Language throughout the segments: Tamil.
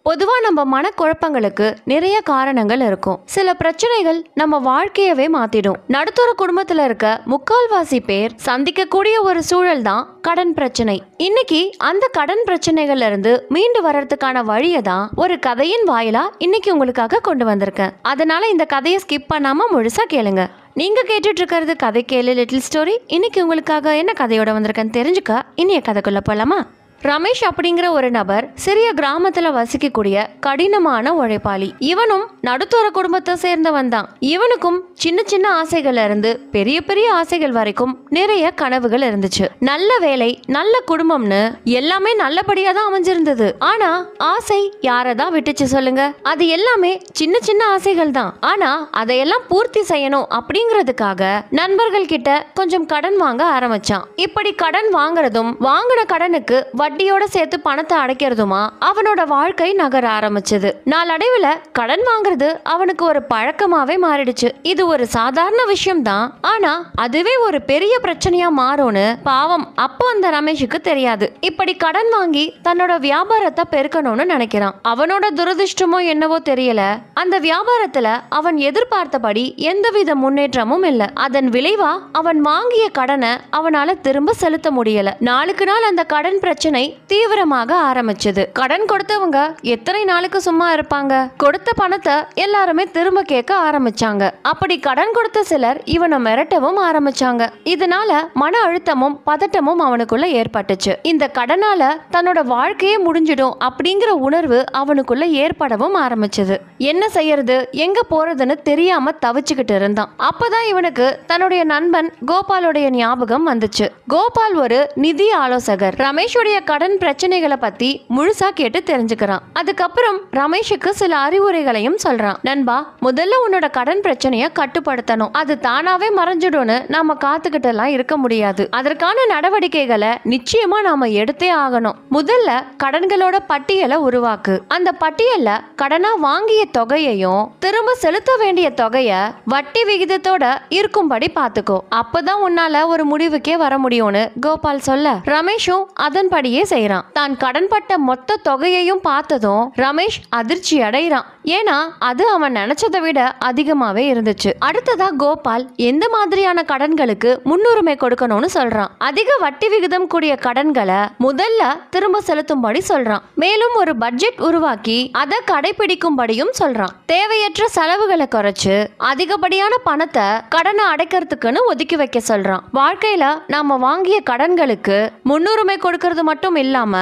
பொதுவா நம்ம மனக்குழப்பங்களுக்கு நிறைய காரணங்கள் இருக்கும். சில பிரச்சனைகள் நம்ம வாழ்க்கையவே மாத்திடும். நடுத்தர குடும்பத்துல இருக்க முக்கால்வாசி பேர் சந்திக்கக்கூடிய ஒரு சூழல் தான் கடன் பிரச்சனை. இன்னைக்கு அந்த கடன் பிரச்சனைகள்ல இருந்து மீண்டு வர்றதுக்கான வழியை தான் ஒரு கதையின் வாயிலா இன்னைக்கு உங்களுக்காக கொண்டு வந்திருக்கேன். அதனால இந்த கதையை ஸ்கிப் பண்ணாம முழுசா கேளுங்க. நீங்க கேட்டுட்டு இருக்கிறது கதை கேளு லிட்டில் ஸ்டோரி. இன்னைக்கு உங்களுக்காக என்ன கதையோட வந்திருக்கேன்னு தெரிஞ்சுக்க இனிய கதைக்குள்ள போலாமா? ரமேஷ் அப்படிங்கிற ஒரு நபர் சிறிய கிராமத்துல வசிக்கக்கூடிய கடினமான உழைப்பாளி. இவனும் நடுத்தர குடும்பத்தை சேர்ந்தவன் தான். இவனுக்கும் சின்ன சின்ன ஆசைகள் இருந்து பெரிய பெரிய ஆசைகள் வரைக்கும் நிறைய கனவுகள் இருந்துச்சு. நல்ல வேலை, நல்ல குடும்பம்னு எல்லாமே நல்லபடியா தான் அமைஞ்சிருந்தது. ஆனா ஆசை யாரதான் விட்டுச்சு சொல்லுங்க? அது எல்லாமே சின்ன சின்ன ஆசைகள் தான். ஆனா அதையெல்லாம் பூர்த்தி செய்யணும் அப்படிங்கிறதுக்காக நண்பர்கள் கிட்ட கொஞ்சம் கடன் வாங்க ஆரம்பிச்சான். இப்படி கடன் வாங்குறதும் வாங்கின கடனுக்கு வட்டியோட சேர்த்து பணத்தை அடைக்கிறதுமா அவனோட வாழ்க்கை நகர ஆரம்பிச்சது. நாளடைவுல கடன் வாங்குறது அவனுக்கு ஒரு பழக்கமாவே மாறிடுச்சு. இது ஒரு சாதாரண விஷயம் தான், ஆனா அதுவே ஒரு பெரிய பிரச்சனையா மாறும்னு பாவம் அப்போ அந்த ரமேஷுக்கு தெரியாது. இப்படி கடன் வாங்கி தன்னோட வியாபாரத்தை பெருக்கணும்னு நினைக்கிறான். அவனோட துரதிர்ஷ்டமோ என்னவோ தெரியல, அந்த வியாபாரத்துல அவன் எதிர்பார்த்தபடி எந்தவித முன்னேற்றமும் இல்ல. அதன் விளைவா அவன் வாங்கிய கடனை அவனால திரும்ப செலுத்த முடியல. நாளுக்கு நாள் அந்த கடன் பிரச்சனை தீவிரமாக ஆரம்பிச்சது. கடன் கொடுத்தவங்க எத்தனை நாளுக்கு சும்மா இருப்பாங்க? கொடுத்த பணத்தை எல்லாருமே திரும்ப கேட்க ஆரம்பிச்சாங்க. அப்படி கடன் கொடுத்த சிலர் இவனை மிரட்டவும் ஆரம்பிச்சாங்க. இதனால மன அழுத்தமும் பதட்டமும் அவனுக்குள்ள ஏற்பட்டுச்சு. இந்த கடனால தன்னோட வாழ்க்கையே முடிஞ்சிடும் அப்படிங்கிற உணர்வு அவனுக்குள்ள ஏற்படவும் ஆரம்பிச்சது. என்ன செய்யறது, எங்க போறதுன்னு தெரியாம தவிச்சுக்கிட்டு இருந்தான். அப்பதான் இவனுக்கு தன்னுடைய நண்பன் கோபாலுடைய ஞாபகம் வந்துச்சு. கோபால் ஒரு நிதி ஆலோசகர். ரமேஷுடைய கடன் பிரச்சனைகளை பத்தி முழுசா கேட்டு தெரிஞ்சுக்கிறான். அதுக்கப்புறம் ரமேஷுக்கு சில அறிவுரைகளையும் சொல்றான். நண்பா, முதல்ல உன்னோட கடன் பிரச்சனைய கட்டுப்படுத்தணும். அது தானாவே மறைஞ்சிடும்னு நாம காத்துக்கிட்டு எல்லாம் இருக்க முடியாது. அதற்கான நடவடிக்கைகளை நிச்சயமா நாம எடுத்தே ஆகணும். முதல்ல கடன்களோட பட்டியலை உருவாக்கு. அந்த பட்டியல்ல கடனா வாங்கிய தொகையையும் திரும்ப செலுத்த வேண்டிய தொகைய வட்டி விகிதத்தோட இருக்கும்படி பாத்துக்கோ. அப்பதான் உன்னால ஒரு முடிவுக்கே வர முடியும்னு கோபால் சொல்ல ரமேஷும் அதன்படியே செய்யறான். தான் கடன்பட்ட மொத்த தொகையையும் பார்த்ததும் ரமேஷ் அதிர்ச்சி அடைகிறான். ஏன்னா அது அவன் நினைச்சதை விட அதிகமாவே இருந்துச்சு. அடுத்ததா கோபால் எந்த மாதிரியான கடன்களுக்கு முன்னுரிமை கொடுக்கணும்னு சொல்றான். அதிக வட்டி விகிதம் கூடிய கடன்களை முதல்ல திரும்ப செலுத்தும்படி சொல்றான். மேலும் ஒரு பட்ஜெட் உருவாக்கி அதை கடைபிடிக்கும்படியும் சொல்றான். தேவையற்ற செலவுகளை குறைச்சு அதிகப்படியான பணத்தை கடனை அடைக்கிறதுக்குன்னு ஒதுக்கி வைக்க சொல்றான். வாழ்க்கையில நாம வாங்கிய கடன்களுக்கு முன்னுரிமை கொடுக்கிறது மட்டும் இல்லாம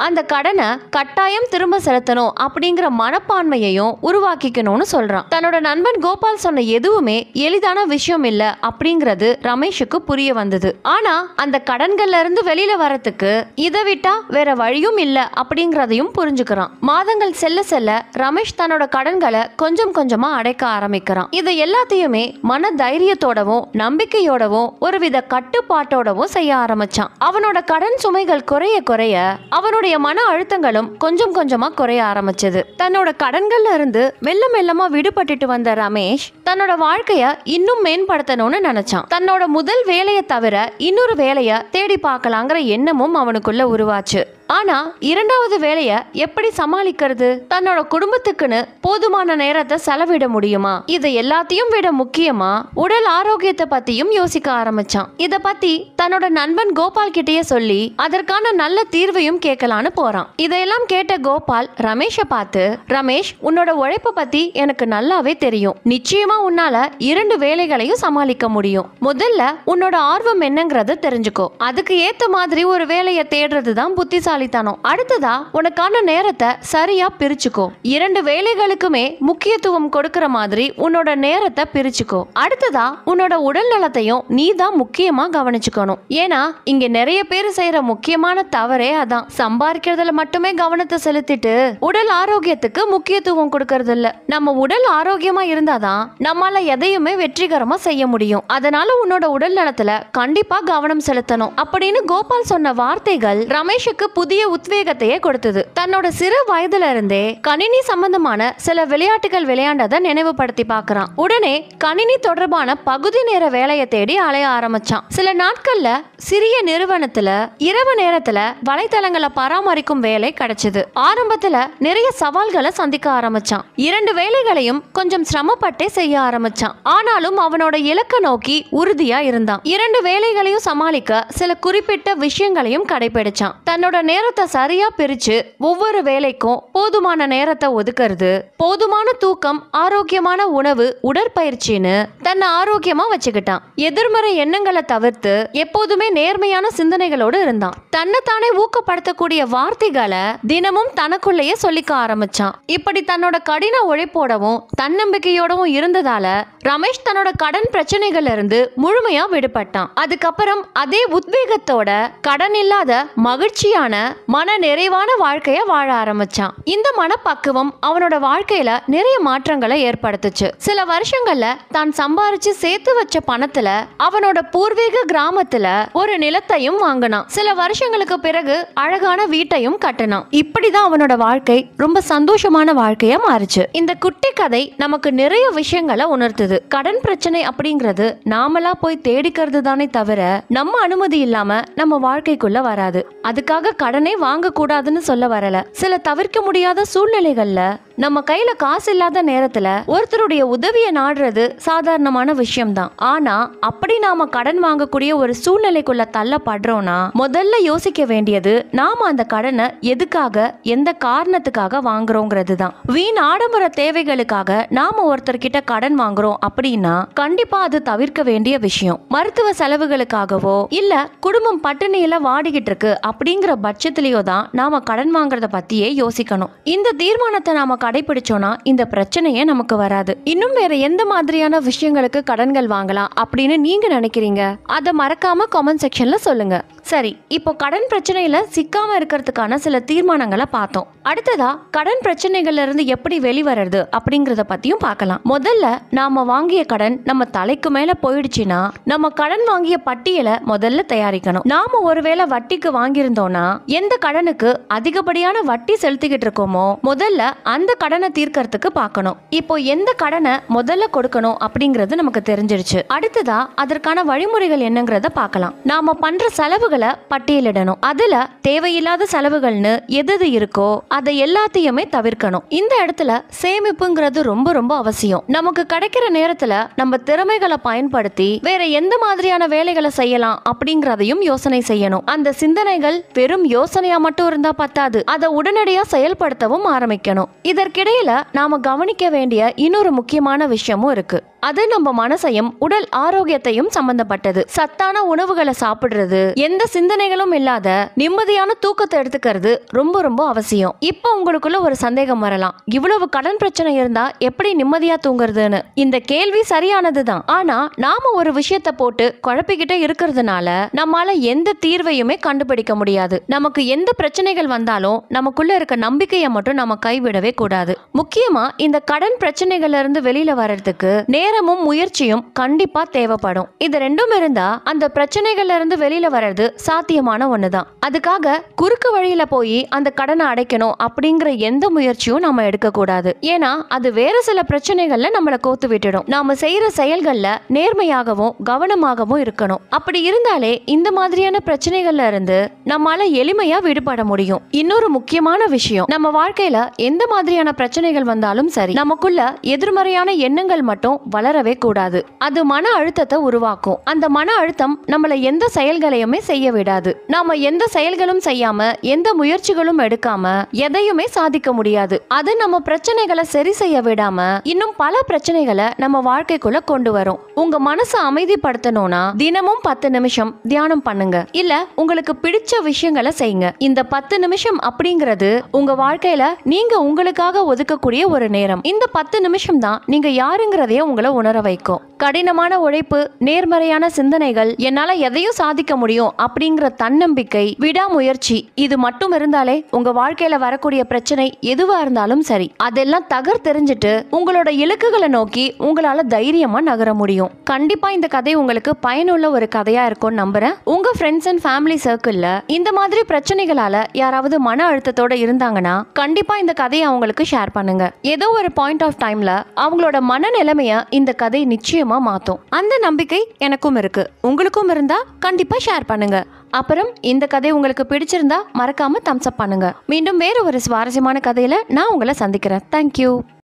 அந்த கடனை கட்டாயம் திரும்ப செலுத்தணும் அப்படிங்கிற மனப்பான்மையையும் உருவாக்கிக்கணும்னு சொல்றான். தன்னோட நண்பன் கோபால் சொன்ன எதுவுமே எளிதான விஷயம் இல்ல அப்படிங்கிறது ரமேஷுக்கு புரிய வந்தது. ஆனா அந்த கடன்கள்ல இருந்து வெளியில வரத்துக்கு இதை விட்டா வேற வழியும் இல்ல அப்படிங்கறதையும் புரிஞ்சுக்கிறான். மாதங்கள் செல்ல செல்ல ரமேஷ் தன்னோட கடன்களை கொஞ்சம் கொஞ்சமா அடைக்க ஆரம்பிக்கிறான். இது எல்லாத்தையுமே மன தைரியத்தோடவும் நம்பிக்கையோடவும் ஒருவித கட்டுப்பாட்டோடவும் செய்ய ஆரம்பிச்சான். அவனோட கடன் சுமைகள் குறைய குறைய அவனுடைய மன அழுத்தங்களும் கொஞ்சம் கொஞ்சமா குறைய ஆரம்பிச்சது. தன்னோட கடன்கள்ல இருந்து மெல்ல மெல்லமா விடுபட்டுட்டு வந்த ரமேஷ் தன்னோட வாழ்க்கைய இன்னும் மேம்படுத்தணும்னு நினைச்சான். தன்னோட முதல் வேலையை தவிர இன்னொரு வேலைய தேடி பார்க்கலாங்கிற எண்ணமும் அவனுக்குள்ள உருவாச்சு. ஆனா இரண்டாவது வேலைய எப்படி சமாளிக்கிறது? தன்னோட குடும்பத்துக்குன்னு போதுமான நேரத்தை செலவிட முடியுமா? இதை எல்லாத்தையும் விட முக்கியமா உடல் ஆரோக்கியத்தை பத்தியும் யோசிக்க ஆரம்பிச்சான். இத பத்தி தன்னோட நண்பன் கோபால் கிட்டயே சொல்லி அதற்கான நல்ல தீர்வையும் கேட்கலான்னு போறான். இதையெல்லாம் கேட்ட கோபால் ரமேஷ பார்த்து, ரமேஷ், உன்னோட உழைப்ப பத்தி எனக்கு நல்லாவே தெரியும். நிச்சயமா உன்னால 2 வேலைகளையும் சமாளிக்க முடியும். முதல்ல உன்னோட ஆர்வம் என்னங்கறத தெரிஞ்சுக்கோ. அதுக்கு ஏத்த மாதிரி ஒரு வேலையை தேடுறதுதான் புத்திசாலி. அடுத்ததா உனக்கான நேரத்தை சரியா பிரிச்சுக்கோ. 2 வேலைகளுக்குமே முக்கியத்துவம் கொடுக்கிற மாதிரி உன்னோட நேரத்தை பிரிச்சுக்கோ. அடுத்ததா உன்னோட உடல் நலத்தையும் நீ தான் முக்கியமா கவனிச்சுக்கணும். ஏன்னா இங்க நிறைய பேர் செய்யற முக்கியமான தவறே அதான். சம்பாதிக்கிறதுல மட்டுமே கவனத்தை செலுத்திட்டு உடல் ஆரோக்கியத்துக்கு முக்கியத்துவம் கொடுக்கறது இல்ல. நம்ம உடல் ஆரோக்கியமா இருந்தாதான் நம்மால எதையுமே வெற்றிகரமா செய்ய முடியும். அதனால உன்னோட உடல் நலத்துல கண்டிப்பா கவனம் செலுத்தணும் அப்படின்னு கோபால் சொன்ன வார்த்தைகள் ரமேஷுக்கு புதிய உத்வேகத்தையே கொடுத்தது. தன்னோட சிறு வயதுல இருந்தே கணினி சம்பந்தமான சில விளையாட்டுகள் விளையாண்டதை நினைவுபடுத்தி பார்க்கறான். உடனே கணினி தொடர்பான பகுதி நேர வேலையை தேடி அலைய ஆரம்பிச்சான். சில நாட்கள்ல சிறிய நிறுவனத்துல இரவு நேரத்துல வலைத்தளங்களை பராமரிக்கும் வேலை கிடைச்சது. ஆரம்பத்துல நிறைய சவால்களை சந்திக்க ஆரம்பிச்சான். 2 வேலைகளையும் கொஞ்சம் சிரமப்பட்டே செய்ய ஆரம்பிச்சான். ஆனாலும் அவனோட இலக்க நோக்கி உறுதியா இருந்தான். 2 வேலைகளையும் சமாளிக்க சில குறிப்பிட்ட விஷயங்களையும் கடைபிடிச்சான். தன்னோட நேரத்தை சரியா பிரிச்சு ஒவ்வொரு வேலைக்கும் போதுமான நேரத்தை ஒதுக்குறது, போதுமான தூக்கம், ஆரோக்கியமான உணவு, உடற்பயிற்சின்னு தன்னை ஆரோக்கியமா வச்சுக்கிட்டான். எதிர்மறை எண்ணங்களை தவிர்த்து எப்போதுமே நேர்மையான சிந்தனைகளோடு இருந்தான். தன்னைத்தானே ஊக்கப்படுத்தக்கூடிய வார்த்தைகளை தினமும் தனக்குள்ளேயே சொல்லிக்க ஆரம்பிச்சான். இப்படி தன்னோட கடின உழைப்போடவும் தன்னம்பிக்கையோடவும் இருந்ததால ரமேஷ் தன்னோட கடன் பிரச்சனைகள்ல இருந்து முழுமையா விடுபட்டான். அதுக்கப்புறம் அதே உத்வேகத்தோட கடன் இல்லாத மகிழ்ச்சியான மன நிறைவான வாழ்க்கைய வாழ ஆரம்பிச்சான். இந்த மனப்பக்குவம் அவனோட வாழ்க்கையில நிறைய மாற்றங்களை ஏற்படுத்துச்சு. சில வருஷங்கள்ல தான் சம்பாரிச்சு சேர்த்து வச்ச பணத்துல அவனோட பூர்வீக கிராமத்துல ஒரு நிலத்தையும் வாங்கினான். சில வருஷங்களுக்கு பிறகு அழகான வீட்டையும் கட்டினான். இப்படிதான் அவனோட வாழ்க்கை ரொம்ப சந்தோஷமான வாழ்க்கையா மாறுச்சு. இந்த குட்டி கதை நமக்கு நிறைய விஷயங்களை உணர்த்துது. கடன் பிரச்சனை அப்படிங்கிறது நாமளா போய் தேடிக்கிறது தானே தவிர நம்ம அனுமதி இல்லாம நம்ம வாழ்க்கைக்குள்ள வராது. அதுக்காக கடனை வாங்க கூடாதுன்னு சொல்ல வரல. சில தவிர்க்க முடியாத சூழ்நிலைகள்ல நம்ம கையில காசு இல்லாத நேரத்துல ஒருத்தருடைய உதவியை நாடுறது சாதாரணமான விஷயம்தான். ஆனா அப்படி நாம கடன் வாங்கக்கூடிய ஒரு சூழ்நிலைக்குள்ள தள்ளப்படுறோம்னா முதல்ல யோசிக்க வேண்டியது நாம அந்த கடனை எதுக்காக, எந்த காரணத்துக்காக வாங்குறோங்கிறது தான். வீண் ஆடம்பர தேவைகளுக்காக நாம ஒருத்தர்கிட்ட கடன் வாங்குறோம் அப்படின்னா கண்டிப்பா அது தவிர்க்க வேண்டிய விஷயம். மருத்துவ செலவுகளுக்காகவோ இல்ல குடும்பம் பட்டினியில வாடிக்கிட்டு இருக்கு அப்படிங்கிற பட்சத்திலேயோ தான் நாம கடன் வாங்குறத பத்தியே யோசிக்கணும். இந்த தீர்மானத்தை நாம கடைபிடிச்சோம்னா இந்த பிரச்சனையே நமக்கு வராது. இன்னும் வேற எந்த மாதிரியான விஷயங்களுக்கு கடன்கள் வாங்கலாம் அப்படின்னு நீங்க நினைக்கிறீங்க? அதை மறக்காம காமெண்ட் செக்ஷன்ல சொல்லுங்க. சரி, இப்போ கடன் பிரச்சனையில சிக்காம இருக்கிறதுக்கான சில தீர்மானங்களை பார்த்தோம். அடுத்ததா கடன் பிரச்சனைகள்ல இருந்து எப்படி வெளிவரது அப்படிங்கறத பத்தியும் பார்க்கலாம். முதல்ல நாம வாங்கிய கடன் நம்ம தலைக்கு மேல போயிடுச்சுன்னா நம்ம கடன் வாங்கிய பட்டியலை முதல்ல தயாரிக்கணும். நாம ஒருவேளை வட்டிக்கு வாங்கியிருந்தோம்னா எந்த கடனுக்கு அதிகப்படியான வட்டி செலுத்திக்கிட்டு இருக்கோமோ முதல்ல அந்த கடனை தீர்க்கறதுக்கு பார்க்கணும். இப்போ எந்த கடனை முதல்ல கொடுக்கணும் அப்படிங்கிறது நமக்கு தெரிஞ்சிருச்சு. அடுத்ததா அதற்கான வழிமுறைகள் என்னங்கறத பார்க்கலாம். நாம பண்ற செலவுகளை பட்டியலிடணும். அதுல தேவையில்லாத செலவுகள்னு எது இருக்கோ அதை எல்லாத்தையுமே தவிர்க்கணும். இந்த இடத்துல சேமிப்புங்கிறது ரொம்ப ரொம்ப அவசியம். நமக்கு கிடைக்கிற நேரத்துல நம்ம திறமைகளை பயன்படுத்தி வேற எந்த மாதிரியான வேலைகளை செய்யலாம் அப்படிங்கறதையும் யோசனை செய்யணும். அந்த சிந்தனைகள் வெறும் யோசனையா மட்டும் இருந்தா பத்தாது, அதை உடனடியா செயல்படுத்தவும் ஆரம்பிக்கணும். இதற்கிடையில நாம கவனிக்க வேண்டிய இன்னொரு முக்கியமான விஷயமும் இருக்கு. அது நம்ம மனசையும் உடல் ஆரோக்கியத்தையும் சம்பந்தப்பட்டது. சத்தான உணவுகளை சாப்பிடுறது, எந்த சிந்தனைகளும் இல்லாத நிம்மதியான தூக்கத்தை எடுத்துக்கிறது ரொம்ப ரொம்ப அவசியம். இப்ப உங்களுக்குள்ள ஒரு சந்தேகம் வரலாம், இவ்வளவு கடன் பிரச்சனை இருந்தா எப்படி நிம்மதியா தூங்குறதுன்னு. இந்த கேள்வி சரியானதுதான். ஆனா நாம ஒரு விஷயத்தை போட்டு குழப்பிக்கிட்டே இருக்கிறதுனால நம்மால எந்த தீர்வையுமே கண்டுபிடிக்க முடியாது. நமக்கு எந்த பிரச்சனைகள் வந்தாலும் நமக்குள்ள இருக்க நம்பிக்கையை மட்டும் நம்ம கைவிடவே கூடாது. முக்கியமா இந்த கடன் பிரச்சனைகள்ல இருந்து வெளியில வர்றதுக்கு நேரமும் முயற்சியும் கண்டிப்பா தேவைப்படும். இது ரெண்டும் இருந்தா அந்த பிரச்சனைகள்ல இருந்து வெளியில வர்றது சாத்தியமான ஒண்ணுதான். அதுக்காக குறுக்கு வழியில போய் அந்த கடனை அடைக்கணும் அப்படிங்கிற எந்த முயற்சியும் நாம எடுக்க கூடாது. ஏன்னா அது வேற சில பிரச்சனைகள்ல நம்மளை கோத்து விட்டுடும். நாம செய்யற செயல்கள்ல நேர்மையாகவும் கவனமாகவும் இருக்கணும். அப்படி இருந்தாலே இந்த மாதிரியான பிரச்சனைகள்ல இருந்து நம்மால எளிமையா விடுபட முடியும். இன்னொரு முக்கியமான விஷயம், நம்ம வாழ்க்கையில எந்த மாதிரியான பிரச்சனைகள் வந்தாலும் சரி, நமக்குள்ள எதிர்மறையான எண்ணங்கள் மட்டும் வளரவே கூடாது. அது மன அழுத்தத்தை உருவாக்கும். அந்த மன அழுத்தம் நம்மளை எந்த செயல்களையுமே செய்ய விடாது. நாம எந்த செயல்களும் செய்யாம எந்த முயற்சிகளும் எடுக்காம எதையுமே சாதிக்க முடியாது. அது நம்ம பிரச்சனைகளை சரி செய்ய விடாம இன்னும் பல பிரச்சனைகளை நம்ம வாழ்க்கைக்குள்ள கொண்டு வரும். உங்க மனசை அமைதிப்படுத்தணும்னா தினமும் 10 நிமிஷம் தியானம் பண்ணுங்க. இல்ல உங்களுக்கு பிடிச்ச விஷயங்களை செய்யுங்க. இந்த 10 நிமிஷம் அப்படிங்கிறது உங்க வாழ்க்கையில நீங்க உங்களுக்காக ஒதுக்கக்கூடிய ஒரு நேரம். இந்த 10 நிமிஷம் தான் நீங்க யாருங்கிறதையே உங்களை உணர வைக்கும். கடினமான உழைப்பு, நேர்மறையான சிந்தனைகள், என்னால எதையும் சாதிக்க முடியும் அப்படிங்கிற தன்னம்பிக்கை, விடாமுயற்சி, இது மட்டும் இருந்தாலே உங்க வாழ்க்கையில வரக்கூடிய பிரச்சனை எதுவா இருந்தாலும் சரி அதெல்லாம் தெரிஞ்சுட்டு உங்களோட இலக்குகளை நோக்கி உங்களால தைரியமா நகர முடியும். கண்டிப்பா இந்த கதை உங்களுக்கு பயனுள்ள ஒரு கதையா இருக்கும்னு நம்புறேன். உங்க ஃப்ரெண்ட்ஸ் அண்ட் ஃபேமிலி சர்க்கிள்ல இந்த மாதிரி பிரச்சனைகளால யாராவது மன அழுத்தத்தோட இருந்தாங்கன்னா கண்டிப்பா இந்த கதையை அவங்களுக்கு ஷேர் பண்ணுங்க. ஏதோ ஒரு பாயிண்ட் ஆஃப் டைம்ல அவங்களோட மனநிலைமைய இந்த கதை நிச்சயம் மாத்தும். அந்த நம்பிக்கை எனக்கும் இருக்கு. உங்களுக்கும் இருந்தா கண்டிப்பா ஷேர் பண்ணுங்க. அப்புறம் இந்த கதை உங்களுக்கு பிடிச்சிருந்தா மறக்காம தம்ஸ் அப் பண்ணுங்க. மீண்டும் வேற ஒரு சுவாரஸ்யமான கதையில நான் உங்களை சந்திக்கிறேன். தேங்க்யூ.